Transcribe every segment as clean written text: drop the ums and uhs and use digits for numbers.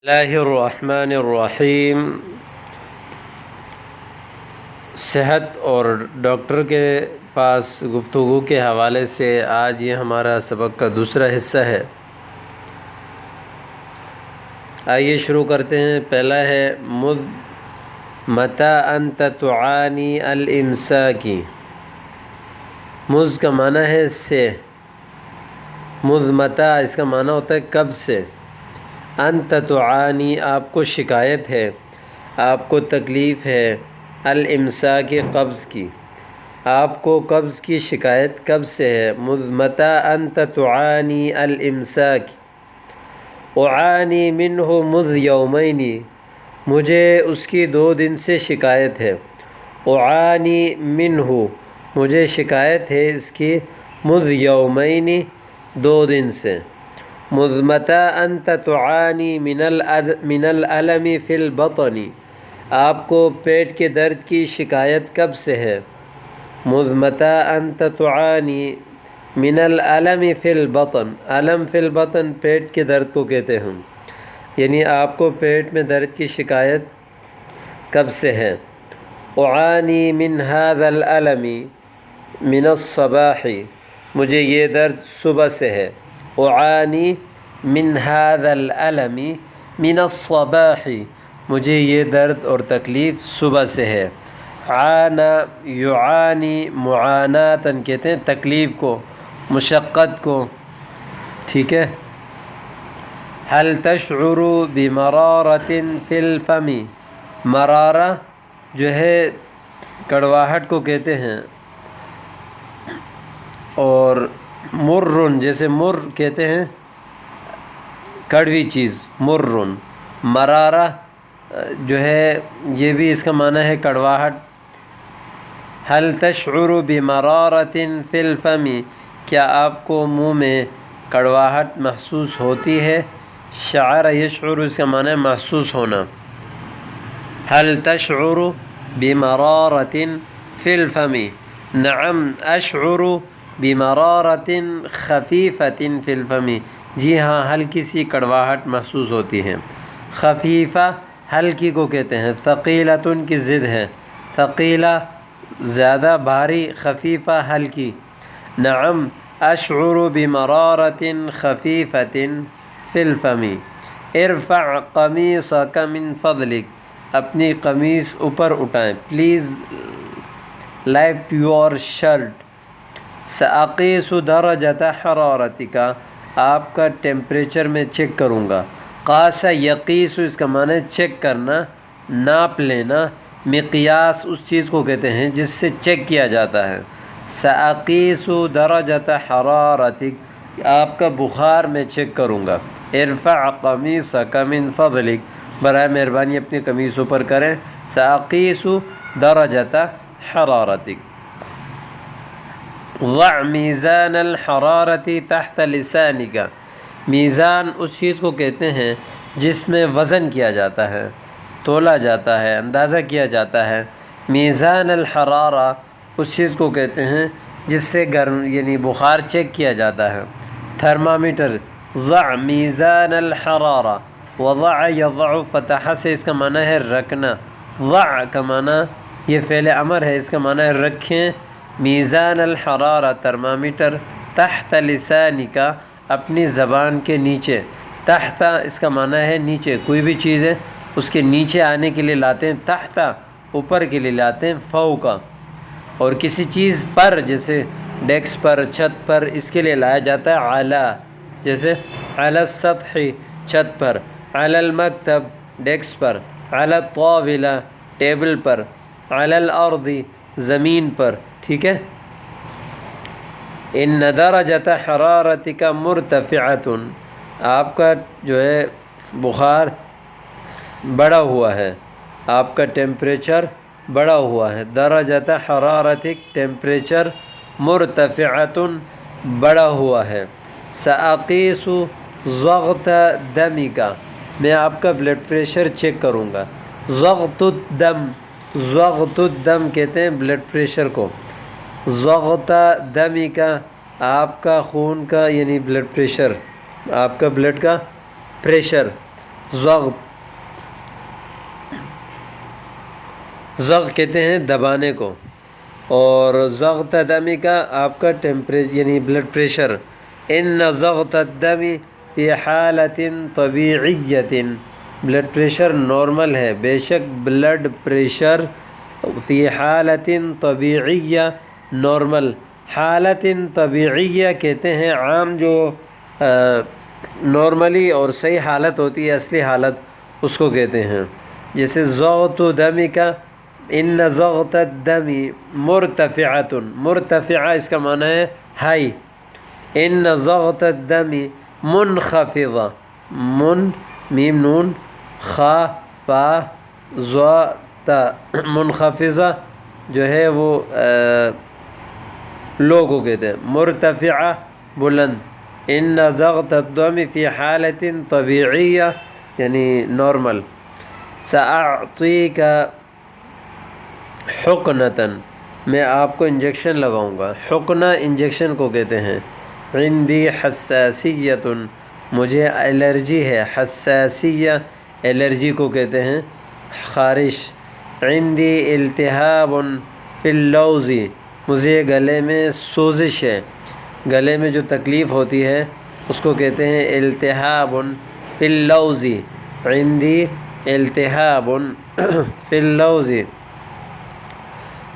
اللہ الرحمن الرحیم۔ صحت اور ڈاکٹر کے پاس گفتگو کے حوالے سے آج یہ ہمارا سبق کا دوسرا حصہ ہے۔ آئیے شروع کرتے ہیں۔ پہلا ہے متى انت تعانی الامساکی۔ مذ کا معنی ہے سے، متى اس کا معنی ہوتا ہے کب سے۔ انت تعانی آپ کو شکایت ہے، آپ کو تکلیف ہے، الامساک قبض کی، آپ کو قبض کی شکایت کب سے ہے۔ متى انت تعانی الامساک، اعانی منہ مذ یومین، مجھے اس کی 2 دن سے شکایت ہے۔ اعانی منہ، مجھے شکایت ہے اس کی، مذ یومین، 2 دن سے۔ متى انت تعانی من الالم فی البطن، آپ کو پیٹ کے درد کی شکایت کب سے ہے۔ متى انت تعانی من الالم فی البطن، الم فی البطن پیٹ کے درد کو کہتے ہیں، یعنی آپ کو پیٹ میں درد کی شکایت کب سے ہے۔ اعانی من هذا الالم من الصباح، مجھے یہ درد صبح سے ہے۔ اعانی من هذا الالم من الصباح، مجھے یہ درد اور تکلیف صبح سے ہے۔ عانى يعانی معاناتاً کہتے ہیں تکلیف کو، مشقت کو، ٹھیک ہے۔ هل تشعر بمرارة في الفم، مرارہ جو ہے کڑواہٹ کو کہتے ہیں، اور مرن جیسے مر کہتے ہیں کڑوی چیز، مرن، مرارہ جو ہے یہ بھی اس کا معنی ہے کڑواہٹ۔ هل تشعر بمرارة في الفم، کیا آپ کو منہ میں کڑواہٹ محسوس ہوتی ہے۔ شعر یشعر اس کا معنی ہے محسوس ہونا۔ هل تشعر بمرارة في الفم، نعم اشعر بمرارة خفیفة في الفم، جی ہاں ہلکی سی کڑواہٹ محسوس ہوتی ہے۔ خفیفہ ہلکی کو کہتے ہیں، ثقیلۃ کی ضد ہے، ثقیلہ زیادہ بھاری، خفیفہ ہلکی۔ نعم اشعر بمرارة خفیفة في الفم۔ ارفع قمیصک من فضلک، اپنی قمیص اوپر اٹھائیں، پلیز لفٹ یور شرٹ۔ سأقیس درجۃ حرارتک، آپ کا ٹیمپریچر میں چیک کروں گا۔ قاس یقیس اس کا معنی ہے چیک کرنا، ناپ لینا۔ مقیاس اس چیز کو کہتے ہیں جس سے چیک کیا جاتا ہے۔ سأقیس درجۃ حرارتک، آپ کا بخار میں چیک کروں گا۔ ارفع قمیصک من فضلک، برائے مہربانی اپنی قمیص اوپر کریں۔ سأقیس درجۃ حرارتک۔ ضع میزان الحرارة تحت لسانک، میزان اس چیز کو کہتے ہیں جس میں وزن کیا جاتا ہے، تولا جاتا ہے، اندازہ کیا جاتا ہے۔ میزان الحرارہ اس چیز کو کہتے ہیں جس سے گرم یعنی بخار چیک کیا جاتا ہے، تھرمامیٹر۔ ضع میزان الحرارہ، وضع یضع فتح سے اس کا معنی ہے رکھنا، ضع کا معنی یہ فعل امر ہے، اس کا معنی ہے رکھیں۔ میزان الحرارہ ترمامیٹر، تحت لسانک اپنی زبان کے نیچے، تحت اس کا معنی ہے نیچے، کوئی بھی چیز ہے اس کے نیچے آنے کے لیے لاتے ہیں تحت، اوپر کے لیے لاتے ہیں فوق، اور کسی چیز پر جیسے ڈیسک پر، چھت پر، اس کے لیے لایا جاتا ہے علی، جیسے علی السطح چھت پر، علی المکتب ڈیسک پر، علی الطاولہ ٹیبل پر، علی الارض زمین پر، ٹھیک ہے۔ ان درجۃ حرارتک مرتفعۃ، آپ کا جو ہے بخار بڑھا ہوا ہے، آپ کا ٹیمپریچر بڑھا ہوا ہے۔ درجۃ حرارتک ٹیمپریچر، مرتفعۃ بڑھا ہوا ہے۔ سأقیس ضغط دمک، میں آپ کا بلڈ پریشر چیک کروں گا۔ ضغط الدم، ضغط الدم کہتے ہیں بلڈ پریشر کو۔ ضغط دمک، آپ کا خون کا یعنی بلڈ پریشر، آپ کا بلڈ کا پریشر۔ ضغط، ضغط کہتے ہیں دبانے کو، اور ضغط دمی کا آپ کا ٹیمپریچر یعنی بلڈ پریشر. ان ضغط الدم فی حالت طبیعیت، بلڈ پریشر نارمل ہے، بے شک بلڈ پریشر فی حالت طبیعیہ نارمل. حالت طبیعیہ کہتے ہیں عام جو نارملی اور صحیح حالت ہوتی ہے، اصلی حالت اس کو کہتے ہیں. جیسے ضغط دم کا ان ضغط الدم مرتفعۃ، مرتفعہ اس کا معنی ہے ہائی. ان ضغط الدم منخفضہ، میم نون خا فا ضا تا، منخفضہ جو ہے وہ لو کو کہتے ہیں، مرتفعہ بلند. ان ضغط الدم فی حالت طبیعیہ یعنی نارمل. سأعطیک حقنۃ، میں آپ کو انجیکشن لگاؤں گا. حقنہ انجیکشن کو کہتے ہیں. عندی حساسیت، مجھے الرجی ہے. حساسیہ الرجی کو کہتے ہیں خارش. عندی التہاب فی اللوز، مجھے گلے میں سوزش ہے، گلے میں جو تکلیف ہوتی ہے اس کو کہتے ہیں التہاب فی اللوز. عندی التہاب فی اللوز.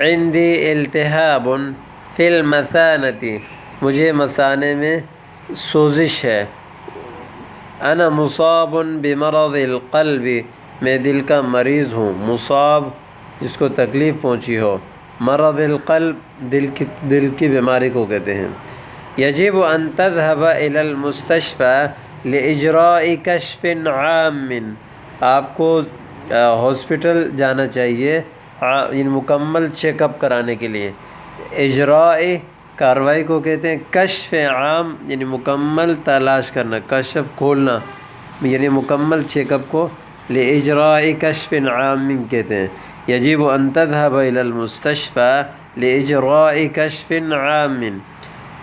عندی التہاب فی المثانۃ، مجھے مثانے میں سوزش ہے. انا مصاب بمرض القلب، میں دل کا مریض ہوں. مصاب جس کو تکلیف پہنچی ہو. مرض القلب دل کی بیماری کو کہتے ہیں. یجب ان تذهب الى المستشفى لاجراء کشف عام، آپ کو ہاسپٹل جانا چاہیے ان مکمل چیک اپ کرانے کے لیے. اجراء کاروائی کو کہتے ہیں. کشف عام یعنی مکمل تلاش کرنا، کشف کھولنا یعنی مکمل چیک اپ کو لاجراء کشف عام کہتے ہیں. یجب ان تذهب الى المستشفى لاجراء کشف عام.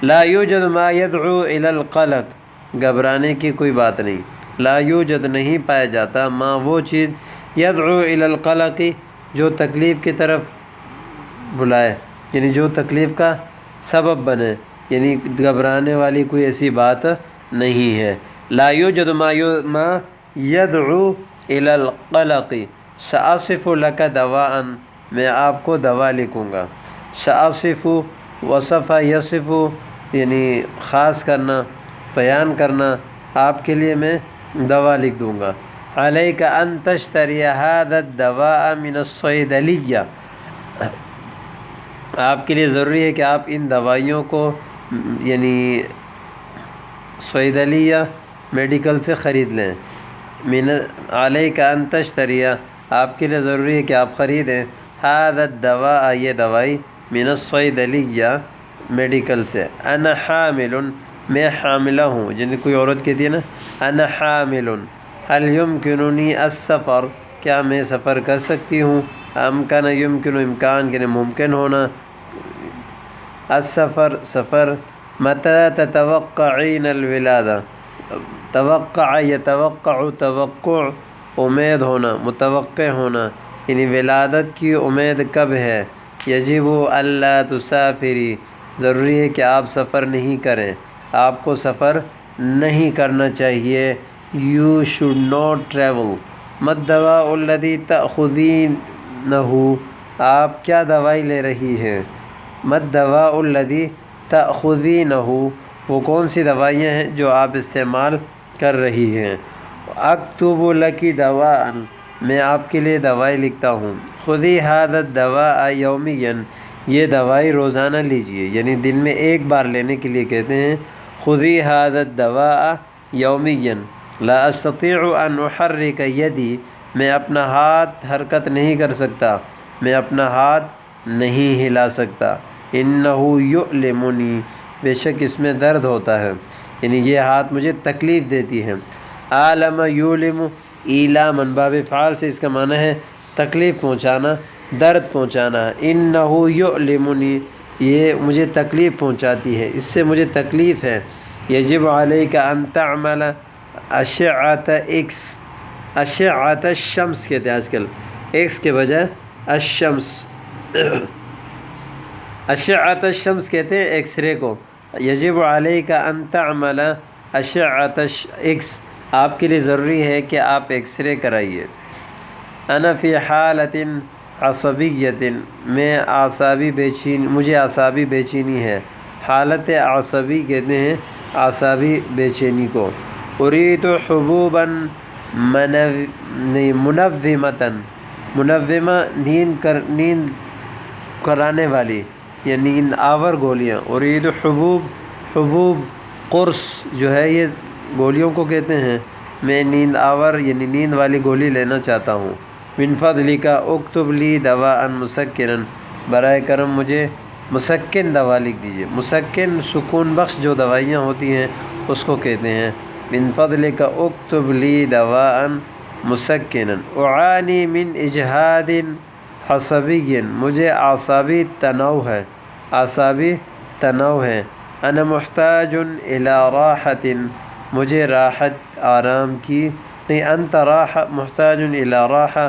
لا یوجد ما يدعو الى القلق، گھبرانے کی کوئی بات نہیں. لا یوجد نہیں پایا جاتا ما وہ چیز یدعو الى القلق جو تکلیف کی طرف بلائے، یعنی جو تکلیف کا سبب بنے، یعنی گھبرانے والی کوئی ایسی بات نہیں ہے. لا یوجد ما یدعو الى القلق. سأصف لك دواء، میں آپ کو دوا لکھوں گا. سأصف وصف یصف یعنی خاص کرنا، بیان کرنا، آپ کے لیے میں دوا لکھ دوں گا. علیک ان تشتری هذا الدواء من الصیدلیہ، آپ کے لیے ضروری ہے کہ آپ ان دوائیوں کو یعنی صیدلیہ میڈیکل سے خرید لیں. من علیک ان تشتری، آپ کے لیے ضروری ہے کہ آپ خریدیں هذا الدواء یہ دوائی من الصیدلیہ میڈیکل سے. انا حامل، میں حاملہ ہوں. جن کوئی عورت کہتی ہے نا انا حامل. هل يمكنني السفر، کیا میں سفر کر سکتی ہوں. امکن یمکن امکان یعنی ممکن ہونا. السفر سفر. متى تتوقعین الولادہ، توقع یتوقع توقع امید ہونا، متوقع ہونا یعنی ولادت کی امید کب ہے. یجب الا تسافری، ضروری ہے کہ آپ سفر نہیں کریں، آپ کو سفر نہیں کرنا چاہیے. You should not travel. ما الدواء الذی تأخذینہ، آپ کیا دوائی لے رہی ہیں. ما الدواء الذی تأخذینہ، وہ کون سی دوائیاں ہیں جو آپ استعمال کر رہی ہیں. اکتب لکی دواء، میں آپ کے لیے دوائی لکھتا ہوں. خذی هذا الدواء یومیا، یہ دوائی روزانہ لیجئے، یعنی دن میں ایک بار لینے کے لیے کہتے ہیں. خذی هذا الدواء یومیا. لا استطيع ان احرك یدی، میں اپنا ہاتھ حرکت نہیں کر سکتا، میں اپنا ہاتھ نہیں ہلا سکتا. انه یؤلمنی، بے شک اس میں درد ہوتا ہے، یعنی یہ ہاتھ مجھے تکلیف دیتی ہے. عالم یولم ایلاما، باب فعال سے اس کا معنی ہے تکلیف پہنچانا، درد پہنچانا. انه یؤلمنی، یہ مجھے تکلیف پہنچاتی ہے، اس سے مجھے تکلیف ہے. یجب علیک ان تعمل اشعۃ ایکس، اشعۃ الشمس کہتے ہیں آج کل، ایکس کے بجائے الشمس، اشعۃ الشمس کہتے ہیں ایکس رے کو۔ یجب علیک ان تعمل اشعۃ ایکس، آپ کے لیے ضروری ہے کہ آپ ایکس رے کرائیے۔ انا فی حالۃ عصبیۃ، میں اعصابی مجھے اعصابی بے چینی ہے۔ حالت عصبی کہتے ہیں اعصابی بے چینی کو۔ اريد حبوبا منومۃ، منومہ نیند کرانے والی یا نیند آور گولیاں۔ اريد حبوب قرص جو ہے یہ گولیوں کو کہتے ہیں، میں نیند آور یعنی نیند والی گولی لینا چاہتا ہوں۔ من فضلک اکتب لی دواء مسکنا، برائے کرم مجھے مسکن دوا لکھ دیجیے۔ مسکن سکون بخش جو دوائیاں ہوتی ہیں اس کو کہتے ہیں۔ من فضلک اکتب لی دواء مسکنا، اعانی من اجہاد عصبی، مجھے اعصابی تناؤ ہے، اعصابی تناؤ ہے۔ انا محتاج الی راحۃ، مجھے راحت آرام کی نہیں، انت محتاج الی راحہ،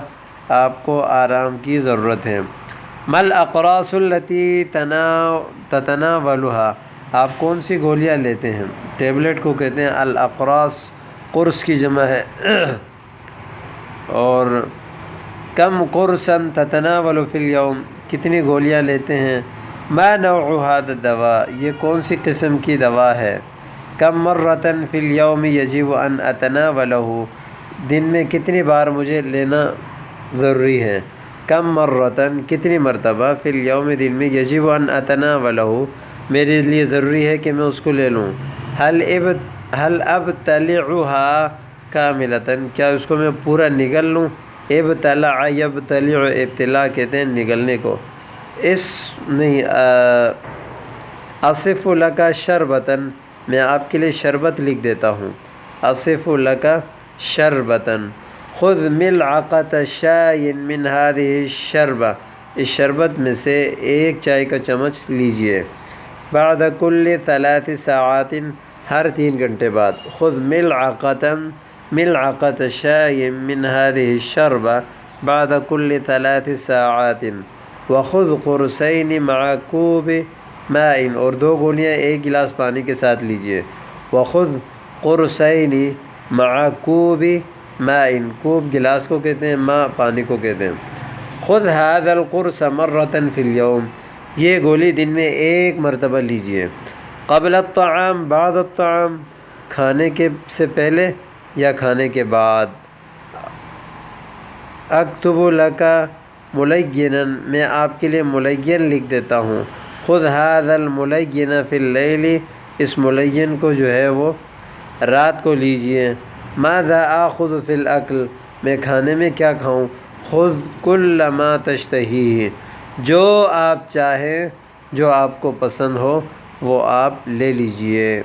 آپ کو آرام کی ضرورت ہے۔ ما الاقراص التي تتناولها، آپ کون سی گولیاں لیتے ہیں؟ ٹیبلٹ کو کہتے ہیں الاقراص، قرص کی جمع ہے۔ اور کم قرصا تتناول فی اليوم، کتنی گولیاں لیتے ہیں؟ ما نوع هذا الدواء، یہ کون سی قسم کی دوا ہے؟ کم مرۃ فی اليوم یجب ان اتناولہ، دن میں کتنی بار مجھے لینا ضروری ہے؟ کم مرتن، کتنی مرتبہ، فی الیوم، دن میں، یجب ان اتناولہ، میرے لیے ضروری ہے کہ میں اس کو لے لوں۔ حل ابتلعها کاملتاً، کیا اس کو میں پورا نگل لوں؟ ابتلع یبتلع، ابتلاع کہتے ہیں نگلنے کو۔ اصف لک شربتاً، میں آپ کے لیے شربت لکھ دیتا ہوں۔ اصف لک شربتاً، خذ ملعقۃ شاء من هذه الشربہ، اس شربت میں سے ایک چائے کا چمچ لیجئے۔ بعد کل 3 ساعات، ہر 3 گھنٹے بعد۔ خذ ملعقۃ شاء من هذه الشربہ بعد کل 3 ساعات، وخذ قرصین مع کوب ماء، اور 2 گولیاں ایک گلاس پانی کے ساتھ لیجئے۔ وخذ قرصین مع کوب ماء، کوب گلاس کو کہتے ہیں، ماء پانی کو کہتے ہیں۔ خذ هذا القرص مرۃ فی اليوم، یہ گولی دن میں ایک مرتبہ لیجئے۔ قبل الطعام بعد الطعام، کھانے کے سے پہلے یا کھانے کے بعد۔ اکتب لک ملینا، میں آپ کے لیے ملین لکھ دیتا ہوں۔ خذ هذا الملین فی اللیل، اس ملین کو جو ہے وہ رات کو لیجئے۔ ماذا آخذ فی الاکل، میں کھانے میں کیا کھاؤں؟ خذ کل ما تشتہیہ، جو آپ چاہیں، جو آپ کو پسند ہو وہ آپ لے لیجئے۔